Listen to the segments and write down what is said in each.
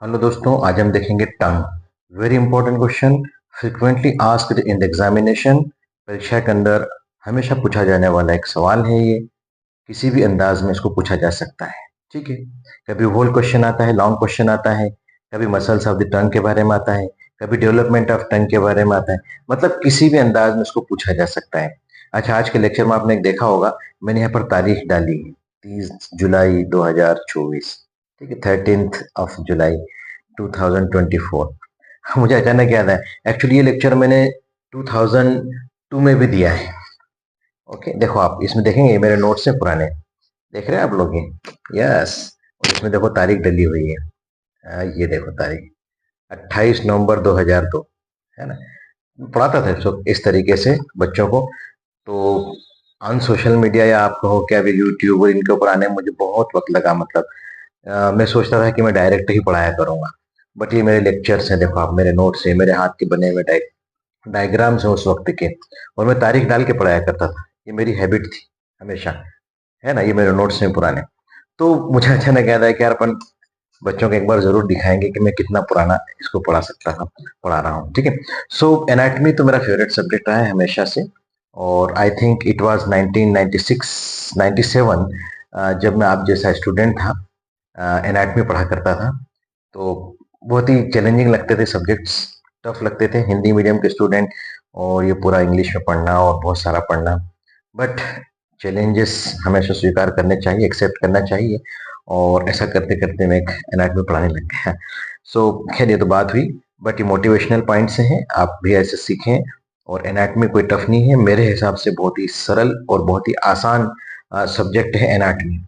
Hello दोस्तों, आज हम देखेंगे tongue. Very important question, frequently asked in the examination. परीक्षा के अंदर हमेशा पूछा जाने वाला एक सवाल है ये। किसी भी अंदाज में इसको पूछा जा सकता है। ठीक है। कभी होल क्वेश्चन आता है, लॉन्ग क्वेश्चन आता है, कभी मसल्स ऑफ द टंग के बारे में आता है, कभी डेवलपमेंट ऑफ टंग के बारे में आता है। मतलब किसी भी अंदाज में इसको पूछा जा सकता है। अच्छा, आज के लेक्चर में आपने देखा होगा, मैंने यहाँ पर तारीख डाली है 30 जुलाई 2024। ठीक है, 13 जुलाई 2024। मुझे अचानक याद है, एक्चुअली ये लेक्चर मैंने 2002 में भी दिया है। ओके, देखो आप इसमें देखेंगे, ये मेरे नोट्स हैं पुराने। देख रहे हैं आप लोग ये? यस। और इसमें देखो तारीख डली हुई है। ये देखो तारीख 28 नवंबर 2002, है ना। पढ़ाता था इसको इस तरीके से बच्चों को। तो ऑन सोशल मीडिया या आप कहो क्या, भी यूट्यूब और इनके ऊपर आने में मुझे बहुत वक्त लगा। मतलब मैं सोचता था कि मैं डायरेक्ट ही पढ़ाया करूंगा, बट ये मेरे लेक्चर्स हैं। देखो आप, मेरे नोट्स हैं, मेरे हाथ के बने हुए डायग्राम्स हैं उस वक्त के। और मैं तारीख डाल के पढ़ाया करता था, ये मेरी हैबिट थी हमेशा, है ना। ये मेरे नोट्स हैं पुराने। तो मुझे अचानक याद आया कि यार अपन बच्चों को एक बार जरूर दिखाएंगे कि मैं कितना पुराना इसको पढ़ा रहा हूँ। ठीक है। सो एनाटमी तो मेरा फेवरेट सब्जेक्ट रहा है हमेशा से। और आई थिंक इट वाज 1996 97, जब मैं आप जैसा स्टूडेंट था, एनाटमी पढ़ा करता था। तो बहुत ही चैलेंजिंग लगते थे सब्जेक्ट्स, टफ लगते थे हिंदी मीडियम के स्टूडेंट। और ये पूरा इंग्लिश में पढ़ना और बहुत सारा पढ़ना, बट चैलेंजेस हमेशा स्वीकार करने चाहिए, एक्सेप्ट करना चाहिए। और ऐसा करते करते मैं एक एनाटमी पढ़ाने लग गया। सो खैर, ये तो बात हुई, बट ये मोटिवेशनल पॉइंट्स हैं, आप भी ऐसे सीखें। और एनाटमी कोई टफ नहीं है, मेरे हिसाब से बहुत ही सरल और बहुत ही आसान सब्जेक्ट है एनाटमी।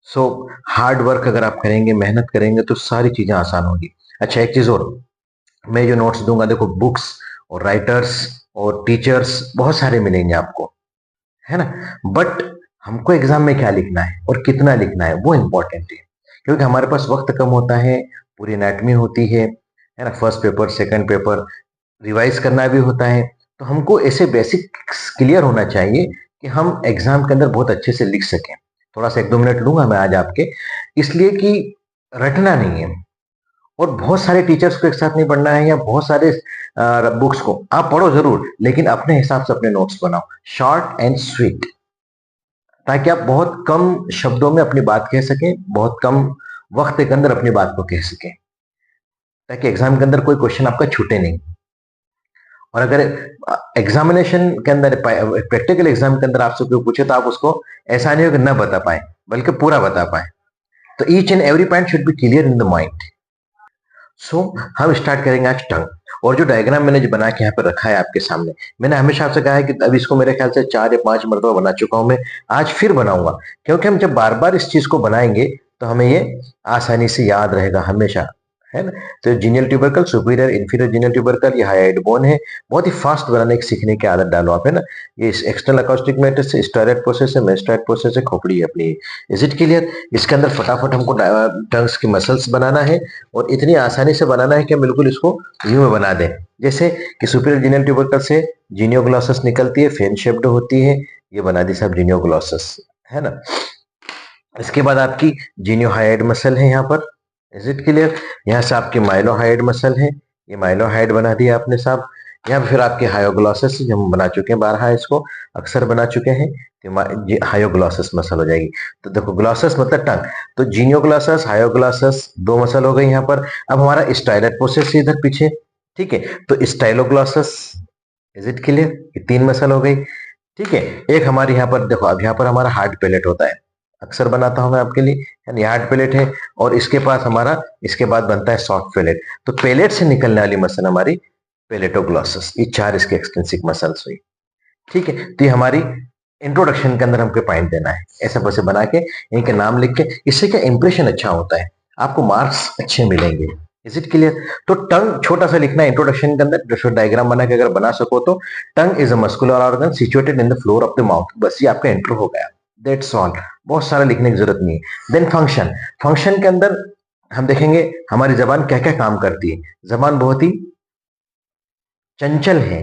सो हार्ड वर्क अगर आप करेंगे, मेहनत करेंगे, तो सारी चीजें आसान होगी। अच्छा, एक चीज और, मैं जो नोट्स दूंगा, देखो बुक्स और राइटर्स और टीचर्स बहुत सारे मिलेंगे आपको, है ना। बट हमको एग्जाम में क्या लिखना है और कितना लिखना है वो इंपॉर्टेंट है, क्योंकि हमारे पास वक्त कम होता है। पूरी एनाटमी होती है ना। First paper, second paper, revise करना भी होता है। तो हमको ऐसे बेसिक्स क्लियर होना चाहिए कि हम एग्जाम के अंदर बहुत अच्छे से लिख सकें। थोड़ा सा 1-2 मिनट लूंगा मैं आज आपके, इसलिए कि रटना नहीं है। और बहुत सारे टीचर्स को एक साथ नहीं पढ़ना है, या बहुत सारे बुक्स को आप पढ़ो जरूर, लेकिन अपने हिसाब से अपने नोट्स बनाओ, शॉर्ट एंड स्वीट, ताकि आप बहुत कम शब्दों में अपनी बात कह सकें, बहुत कम वक्त के अंदर अपनी बात को कह सकें, ताकि एग्जाम के अंदर कोई क्वेश्चन आपका छूटे नहीं। और अगर एग्जामिनेशन के अंदर, प्रैक्टिकल एग्जाम के अंदर आपसे कोई पूछे, तो आप उसको ऐसा नहीं हो कि न बता पाए, बल्कि पूरा बता पाए। तो each and every point should be clear in the mind. So हम स्टार्ट करेंगे आज टंग। और जो डायग्राम मैंने जो बना के यहाँ पे रखा है आपके सामने, मैंने हमेशा आपसे कहा है कि अब इसको मेरे ख्याल से 4 या 5 मरतबा बना चुका हूं मैं। आज फिर बनाऊंगा, क्योंकि हम जब बार बार इस चीज को बनाएंगे, तो हमें ये आसानी से याद रहेगा हमेशा, है ना। तो genial tubercle, superior inferior genial tubercle, ये हाइड बोन है। बहुत ही फास्ट बनाने की सीखने की आदत डालो आप, है ना। ये एक्सटर्नल अकॉस्टिक मैटर से स्टेरॉइड प्रोसेस है, मेस्टॉइड प्रोसेस है, खोपड़ी है अपनी। Is it clear? इसके अंदर फटाफट हमको टंग्स की मसल्स बनाना है, और इतनी आसानी से बनाना है कि बिल्कुल इसको यूं में बना दें, जैसे कि सुपीरियर जीनियल ट्यूबरकल से जीनियोग्लॉसस निकलती है, फेन शेप्ड होती है। ये बना दी सब जीनियोग्लॉसस, है ना। इसके बाद आपकी जीनियोहाइड मसल है यहाँ पर। Is it clear? यहाँ से आपकी माइलोहाइड मसल है, ये माइलोहाइड बना दिया आपने साहब। यहाँ पे फिर आपके हायोग्लॉसस, जो हम बना चुके हैं बारहा, इसको अक्सर बना चुके हैं, तो हायोग्लॉसस मसल हो जाएगी। तो देखो, ग्लॉसस मतलब टंग। तो जीनियोग्लॉसस, हायोग्लॉसस, दो मसल हो गई यहाँ पर। अब हमारा स्टाइलट प्रोसेस इधर पीछे, ठीक है। तो स्टाइलोग्लॉसस, इज इट क्लियर? ये 3 मसल हो गई। ठीक है। एक हमारे यहाँ पर देखो, अब यहाँ पर हमारा हार्ड पैलेट होता है, अक्सर बनाता हूं मैं आपके लिए, यानी हार्ड पैलेट है। और इसके पास हमारा, इसके बाद बनता है सॉफ्ट पैलेट। तो पैलेट से निकलने वाली मसल हमारी पेलेटोग्लॉसस। ये 4 इसके एक्सटेंसिव मसल्स हुई। ठीक है। तो ये हमारी इंट्रोडक्शन के अंदर हमको पॉइंट देना है, ऐसा वैसे बना के, इनके नाम लिख के। इससे क्या इंप्रेशन अच्छा होता है, आपको मार्क्स अच्छे मिलेंगे। Is it clear? तो टंग छोटा सा लिखना है इंट्रोडक्शन के अंदर, जो डायग्राम बना के अगर बना सको तो, tongue is a muscular organ situated in the floor of the mouth. बस ये आपका इंट्रो हो गया, दैट्स ऑल। बहुत सारा लिखने की जरूरत नहीं है। देन फंक्शन, फंक्शन के अंदर हम देखेंगे हमारी जबान क्या क्या काम करती है। जबान बहुत ही चंचल है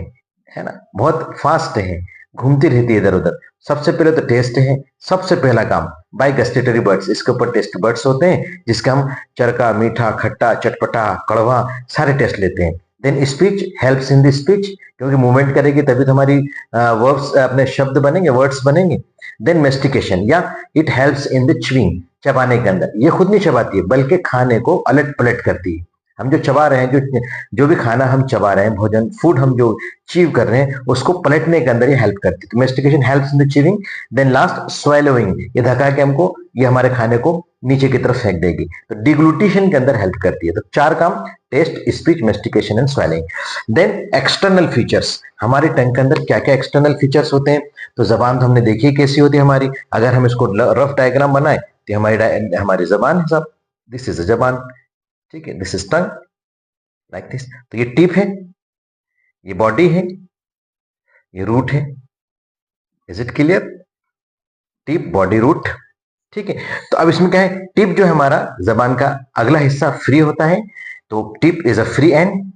ना, बहुत फास्ट है। घूमती रहती है इधर उधर। सबसे पहले तो टेस्ट है, सबसे पहला काम बाय गस्टेटरी बर्ड्स, इसके ऊपर टेस्ट बर्ड्स होते हैं जिसके हम चरका, मीठा, खट्टा, चटपटा, कड़वा सारे टेस्ट लेते हैं। Then speech, helps in the speech, क्योंकि मूवमेंट करेगी तभी तो हमारी वर्ड्स अपने शब्द बनेंगे, वर्ड्स बनेंगे। देन मेस्टिकेशन, या it helps in the chewing, चबाने के अंदर। ये खुद नहीं चबाती है बल्कि खाने को अलट पलट करती है। हम जो चबा रहे हैं, जो भी खाना हम चबा रहे हैं, भोजन फूड हम जो चीव कर रहे हैं, उसको पलटने के अंदर ये हेल्प करती है। तो mastication helps in the chewing. Then last swallowing, ये धका के हमको ये हमारे खाने को नीचे की तरफ फेंक देगी, तो डिग्लूटिशन के अंदर हेल्प करती है। तो चार काम, taste, speech, mastication and swallowing. Then external features, हमारे टंग के अंदर क्या क्या एक्सटर्नल फीचर्स होते हैं। तो जबान तो हमने देखी कैसी होती है हमारी, अगर हम इसको रफ डायग्राम बनाए तो हमारी जबान है सब, दिस इज अ जबान, ठीक है, this is tongue like this. तो ये टिप है, ये बॉडी है, ये रूट है। Is it clear? Tip, body, root, ठीक है। तो अब इसमें क्या है, टिप जो है हमारा जबान का अगला हिस्सा फ्री होता है, तो tip is a free end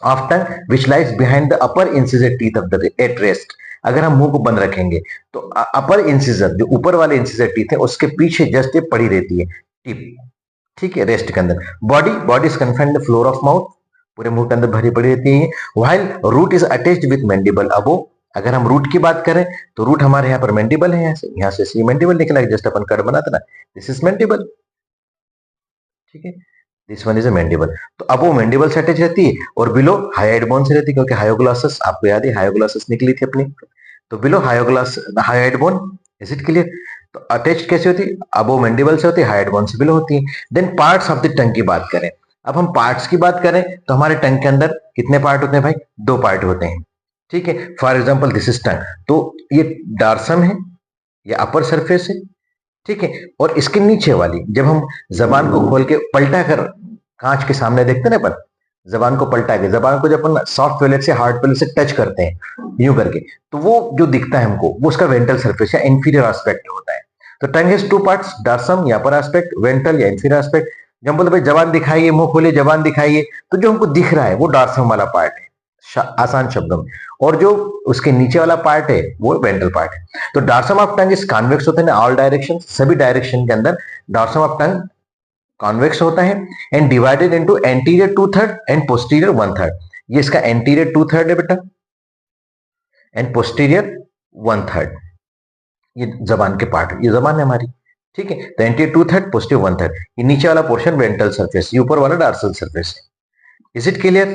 of tongue which lies behind the upper incisor teeth of the at rest. अगर हम मुंह को बंद रखेंगे तो अपर इंसिजर, जो ऊपर वाले इंसिजर टीथ है, उसके पीछे जस्ट ये पड़ी रहती है टिप, ठीक है, रेस्ट के अंदर। Body is confined the floor of mouth, पूरे मुंह के अंदर भरी पड़ी रहती है। While root is attached with mandible above, अगर हम रूट की बात करें तो रूट हमारे यहाँ पर मैंडिबल है, यहाँ से सी मैंडिबल निकला है, जस्ट अपन कट बनाते ना, दिस इज मैंडिबल, ठीक है, this one is a mandible. तो अब वो मैंडिबल से अटैच रहती है और बिलो हायोइड बोन से रहती है, क्योंकि हायोग्लॉसस आपको याद है, हायोग्लॉसस निकली थी अपनी, तो below hyoid bone. Is it clear? तो अटैच कैसे होती है, अबो मैंडिबल से होती है, हायोइड बोन से बिलो होती है। Then parts of the tongue की बात करें, अब हम पार्ट्स की बात करें तो हमारे टंग के अंदर कितने पार्ट होते हैं भाई, दो पार्ट होते हैं, ठीक है। For example this is tongue, तो ये डार्सम है, ये अपर सरफेस है, ठीक है। और इसके नीचे वाली, जब हम जबान को खोल के पलटा कर कांच के सामने देखते ना अपन, जबान को पलटा के, जबान को जब अपन सॉफ्ट पैलेट से हार्ड पैलेट से टच करते हैं यूं करके, तो वो जो दिखता है हमको, वो उसका वेंट्रल सरफेस या इंफीरियर एस्पेक्ट होता है। तो टंग हैज टू पार्ट्स, डार्सम या अपर एस्पेक्ट, वेंट्रल या इंफीरियर एस्पेक्ट। जब हम बोलते भाई जबान दिखाइए, मुंह खोलिए, जबान दिखाइए, तो जो हमको दिख रहा है वो डार्सम वाला पार्ट है, आसान शब्दों में, और जो उसके नीचे वाला पार्ट है वो वेंट्रल पार्ट है। तो डार्सम ऑफ टंग इज कॉन्वेक्स होता है ऑल डायरेक्शन, सभी डायरेक्शन के अंदर डार्सम ऑफ टंग कॉन्वेक्स होता है। And divided into anterior 2/3 and posterior 1/3। ये इसका एंटीरियर 2/3 है बेटा, एंड पोस्टीरियर 1/3, ये जबान के पार्ट, ये जबान है हमारी, ठीक है। तो एंटीरियर 2/3, पोस्टीरियर 1/3, ये नीचे वाला पोर्शन वेंट्रल सरफेस, ये ऊपर वाला डार्सल सरफेस है। Is it clear?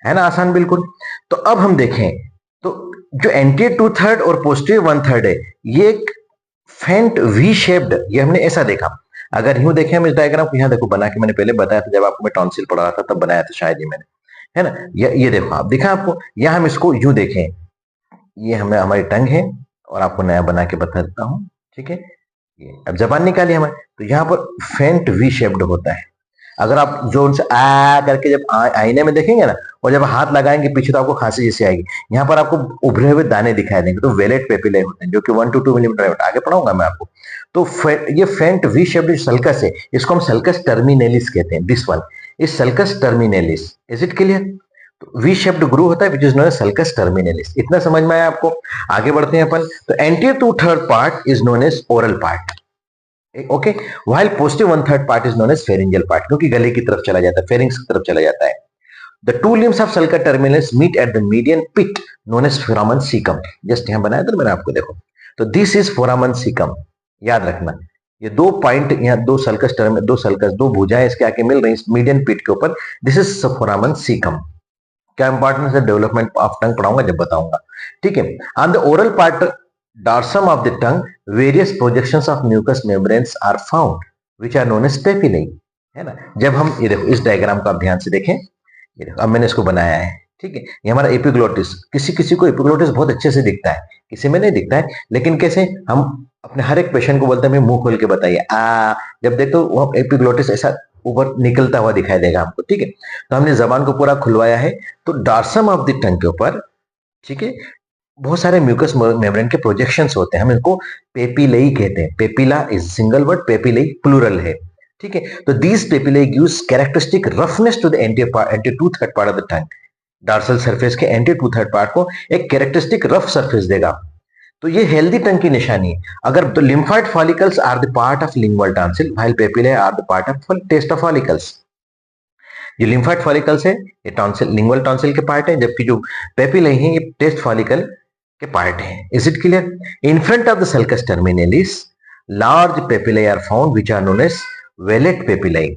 है ना, आसान बिल्कुल। तो अब हम देखें तो जो एंटीरियर 2/3 और पोस्टीरियर 1/3 है, ये एक फेंट वी शेप्ड, ये हमने ऐसा देखा। अगर यूं देखें हम इस डायग्राम को, यहाँ देखो बना के मैंने पहले बताया था, जब आपको मैं टॉन्सिल पढ़ा रहा था तब बनाया था शायद, ये मैंने, है ना, ये देखो आप, दिखा आपको, या हम इसको यूं देखें, ये हमें हमारी टंग है, और आपको नया बना के बता देता हूं, ठीक है। ये अब जबान निकाली हमें, तो यहाँ पर फेंट वी शेप्ड होता है। अगर आप जो उनसे आ करके जब आईने में देखेंगे ना, और जब हाथ लगाएंगे पीछे, तो आपको खांसी जैसी आएगी, यहाँ पर आपको उभरे हुए दाने दिखाई देंगे, तो वेलेट पेपिले होते हैं, जो कि 1 to 2 मिलीमीटर, आगे पढ़ाऊंगा मैं आपको। तो ये फेंट वी शेप्ड सल्कस है, इसको हम सल्कस टर्मिनेलिस कहते हैं, this one is sulcus terminalis. Is it clear? तो वी शेप्ड ग्रू होता है, which is known as sulcus terminalis. इतना समझ में आया आपको? आगे बढ़ते हैं अपन। तो anterior 2/3 part is known as oral part, okay, while posterior 1/3 part is known as pharyngeal part, क्योंकि गले की तरफ चला जाता है, फेरिंग्स की तरफ चला जाता है। The two limbs of sulcus terminalis meet at the median pit known as foramen caecum, just यहां बनाया था मैंने आपको, देखो, तो दिस इज फोरामन सीकम, याद रखना। ये दो पॉइंट, यहाँ दो सल्कस टर्म, दो भुजाएं इसके आके मिल रही है मीडियन पिट के ऊपर, दिस इज फोरामन सीकम। क्या इंपॉर्टेंस है, डेवलपमेंट ऑफ टंग पढ़ाऊंगा जब बताऊंगा, ठीक है। On the oral part dorsum of the tongue, various projections of mucous membranes are found, which are known as papillae, है ना। जब हम ये देखो इस डायग्राम को आप ध्यान से देखें, ये देखो अब मैंने इसको बनाया है, ठीक है। ये हमारा एपिग्लोटिस, किसी किसी को एपिग्लोटिस बहुत अच्छे से दिखता है, किसी में नहीं दिखता है, लेकिन कैसे, हम अपने हर एक पेशेंट को बोलते हैं मुंह खोल के बताइए आ, जब देखो वो एपिग्लोटिस ऐसा ऊपर निकलता हुआ दिखाई देगा हमको, ठीक है। तो हमने जबान को पूरा खुलवाया है, तो डार्सम ऑफ द टंग के ऊपर, ठीक है, बहुत सारे म्यूकस मेम्ब्रेन के प्रोजेक्शंस होते हैं, हम इनको पेपिलेई कहते हैं। Papilla is single word, papillae plural है, ठीक है। तो these papillae gives characteristic roughness to the anterior 2/3 part of the tongue, dorsal surface के एंटीरियर 2/3 पार्ट को एक कैरेक्टरिस्टिक रफ सरफेस देगा। तो ये हेल्दी टंग की निशानी है। अगर the lymphoid follicles are the part of lingual tonsil while papillae are the part of taste of follicles. ये लिम्फाइड फॉलिकल्स है, ये टॉन्सिल लिंगुअल टॉन्सिल के पार्ट है, जबकि जो पेपिलाe हैं ये टेस्ट फॉलिकल के पार्ट है। Is it clear? In front of the sulcus terminalis large papillae are found which are known as vallate papillae.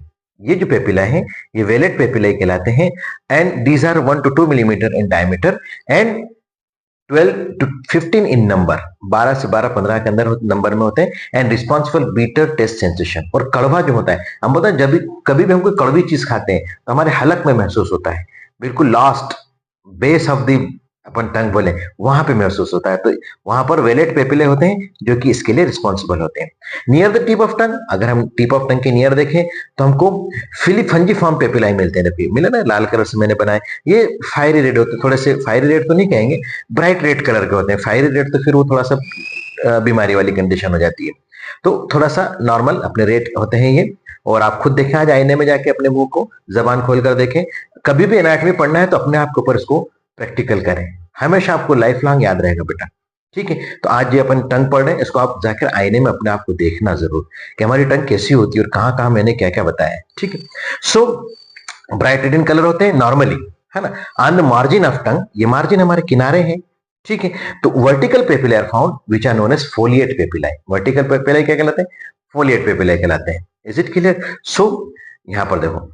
ये जो पेपिला है ये वेलेट पेपिलाe कहलाते हैं and these are 1 to 2 millimetre in diameter and 12 to 15 in number, 12 से 15 के अंदर number में होते हैं and responsible bitter taste sensation. और कड़वा जो होता है, हम बताएं जब भी कभी भी हम कोई कड़वी चीज खाते हैं तो हमारे हलक में महसूस होता है, बिल्कुल लास्ट बेस ऑफ द अपन टंग बोले वहां पे महसूस होता है। तो वहां पर वेलेट पेपिले होते हैं जो कि इसके लिए रिस्पॉन्सिबल होते हैं। Near the tip of tongue, अगर हम टिप ऑफ टंग के नियर देखें तो हमको फिलीफंजीफॉर्म पेपिलाई मिलते हैं। देखिए मिला ना, लाल कलर से मैंने बनाए, ये फायरी रेड होते हैं, थोड़े से फायरी रेड तो नहीं कहेंगे, ब्राइट रेड कलर के होते हैं। फायरी रेड तो फिर वो थोड़ा सा बीमारी वाली कंडीशन हो जाती है, तो थोड़ा सा नॉर्मल अपने रेड होते हैं ये। और आप खुद देखें, आज आईने में जाके अपने मुंह को जबान खोलकर देखें। कभी भी एनाटॉमी पढ़ना है तो अपने आप के ऊपर इसको प्रैक्टिकल करें, हमेशा आपको लाइफ लॉन्ग याद रहेगा बेटा। ठीक है, तो आज ये अपन टंग पढ़ रहे हैं, इसको आप जाकर आईने में अपने आप को देखना जरूर कि हमारी टंग कैसी होती है और कहां कहां मैंने क्या क्या बताया है। ठीक है, so bright red in colour होते हैं नॉर्मली, है ना। On the margin of tongue, ये मार्जिन हमारे किनारे हैं। ठीक है, तो vertical papillae are found which are known as foliate papillae. Vertical papillae क्या कहलाते हैं? फोलिएट पेपिलाe कहलाते हैं। Is it clear? सो यहां पर देखो,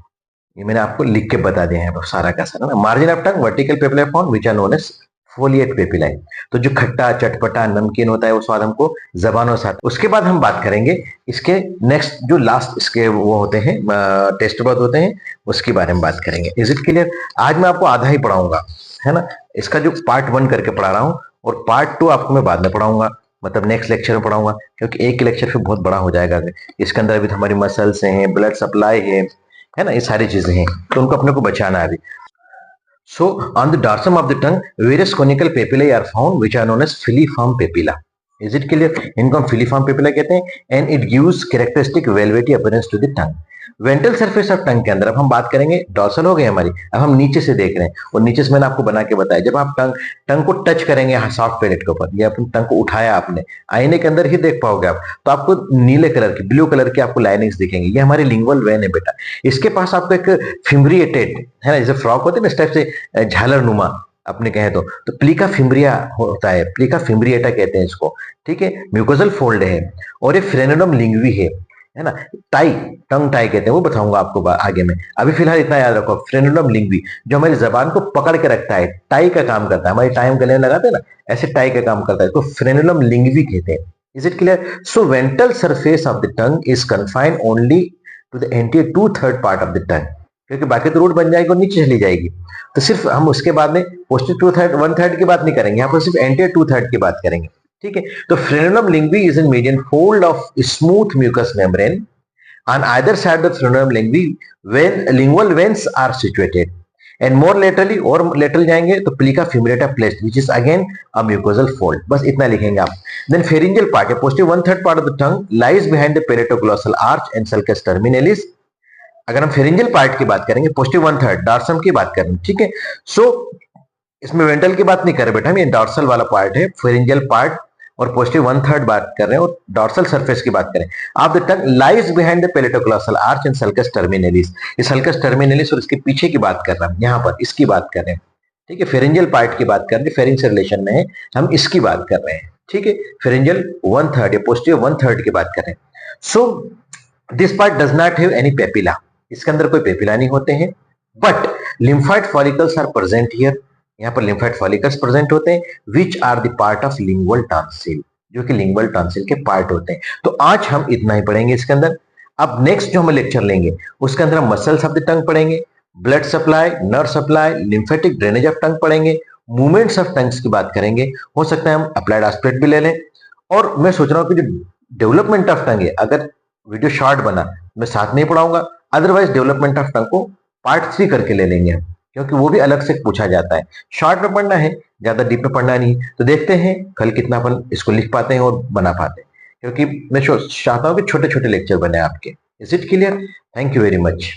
ये मैंने आपको लिख के बता दिया है सारा का सारा ना। Margin of tongue vertical papillae found which are known as foliate papillae. तो जो खट्टा चटपटा नमकीन होता है वो स्वाद हमको जबानों साथ। उसके बाद हम बात करेंगे इसके नेक्स्ट जो लास्ट इसके वो होते हैं टेस्ट बड होते हैं, उसके बारे में बात करेंगे। Is it clear? आज मैं आपको आधा ही पढ़ाऊंगा, है ना। इसका जो पार्ट 1 करके पढ़ा रहा हूँ और पार्ट 2 आपको मैं बाद में पढ़ाऊंगा, मतलब नेक्स्ट लेक्चर में पढ़ाऊंगा, क्योंकि एक लेक्चर फिर बहुत बड़ा हो जाएगा। इसके अंदर अभी हमारी मसल्स हैं, ब्लड सप्लाई है ना, ये सारी चीजें हैं, तो उनको अपने को बचाना है अभी। So on the dorsum of the tongue, various conical papillae are found which are known as filiform papilla. Is it clear? इनको हम filiform papilla कहते हैं and it gives characteristic velvety appearance to the tongue. Ventral surface of tongue के अंदर अब हम बात करेंगे, डॉर्सल हो गई हमारी, अब हम नीचे से देख रहे हैं और नीचे से मैंने आपको बना के बताया, जब आप टंग को टच करेंगे सॉफ्ट पैलेट के ऊपर, या अपनी टंग को उठाया आपने, आईने के अंदर ही देख पाओगे आप, तो आपको नीले कलर की, ब्लू कलर की आपको लाइनिंग्स दिखेंगी। ये हमारी लिंगुअल वेन है बेटा। इसके पास आपको एक फिम्ब्रिएटेड, है ना, जैसे फ्रॉक होते हैं ना इस टाइप से झालर नुमा अपने कहें तो प्लीका फिम्ब्रिया होता है, प्लीका फिम्ब्रिएटा कहते हैं इसको। ठीक है, म्यूकोजल फोल्ड है और ये फ्रेनोडम लिंग्वी है ना। टाई, टंग टाई कहते हैं, वो बताऊंगा आपको आगे में। अभी फिलहाल इतना याद रखो, फ्रेनोडम लिंग्वी जो हमारी जबान को पकड़ के रखता है, टाई का काम करता है। हमारी टाई हम गले में लगाते हैं ना, ऐसे टाई का काम करता है, तो फ्रेनोडम लिंग्वी कहते हैं। Is it clear? So ventral surface of the tongue is confined only to the anterior 2/3 part of the tongue, क्योंकि बाकी तो रूट बन जाएगी और नीचे चली जाएगी। तो सिर्फ हम उसके बाद में पोस्टीरियर 2/3 1/3 की बात नहीं करेंगे, यहाँ पर सिर्फ एंटीरियर 2/3 की बात करेंगे। ठीक है, तो frenulum linguae is in median fold of smooth mucous membrane on either side of the frenulum lingvi when lingual veins are situated, and more laterally और lateral जाएंगे तो plica fimbriata placed which is again a mucosal fold। बस इतना लिखेंगे आप। then pharyngeal part, a posterior 1/3 part of the tongue lies behind the palatoglossal arch and sulcus terminalis। अगर हम pharyngeal part की बात करेंगे, posterior 1/3 dorsum की बात करेंगे। ठीक है, सो इसमें वेंट्रल की बात नहीं कर रहे बेटा, हम ये डॉर्सल वाला पार्ट है, pharyngeal part, और पोस्टीरियर 1/3 बात कर रहे हैं और डॉर्सल सरफेस की बात करें। आप the tongue lies behind the palatoglossal arch and sulcus terminalis, ये सल्कस टर्मिनलिस और इसके पीछे की बात कर रहा हूं, यहां पर इसकी बात कर रहे हैं। ठीक है, फेरेंजियल पार्ट की बात कर रहे हैं, फेरिंग से रिलेशन में है, हम इसकी बात कर रहे हैं। ठीक है, फेरेंजियल 1/3 या पोस्टीरियर 1/3 की बात कर रहे हैं। So this part does not have any papilla, इसके अंदर कोई पेपिला नहीं होते हैं, but lymphoid follicles are present here, यहाँ पर लिम्फाइड फॉलिकल्स प्रेजेंट होते हैं which are the part of lingual tonsil, जो कि लिंगुअल टॉन्सिल के पार्ट होते हैं। तो आज हम इतना ही पढ़ेंगे इसके अंदर। अब नेक्स्ट जो हम लेक्चर लेंगे उसके अंदर हम मसल्स ऑफ द टंग पढ़ेंगे, blood supply, nerve supply, lymphatic drainage of tongue पढ़ेंगे, मूवमेंट्स ऑफ टंग्स की बात करेंगे। हो सकता है हम अप्लाइड एस्पिरेट भी ले लें, और मैं सोच रहा हूँ कि जो डेवलपमेंट ऑफ टंग है, अगर वीडियो शॉर्ट बना मैं साथ में ही पढ़ाऊंगा, अदरवाइज डेवलपमेंट ऑफ टंग को पार्ट 3 करके ले लेंगे हम, क्योंकि वो भी अलग से पूछा जाता है। शॉर्ट में पढ़ना है, ज्यादा डीप में पढ़ना नहीं। तो देखते हैं कल कितना अपन इसको लिख पाते हैं और बना पाते हैं, क्योंकि मैं चाहता हूं कि छोटे छोटे लेक्चर बने आपके। Is it clear? Thank you very much.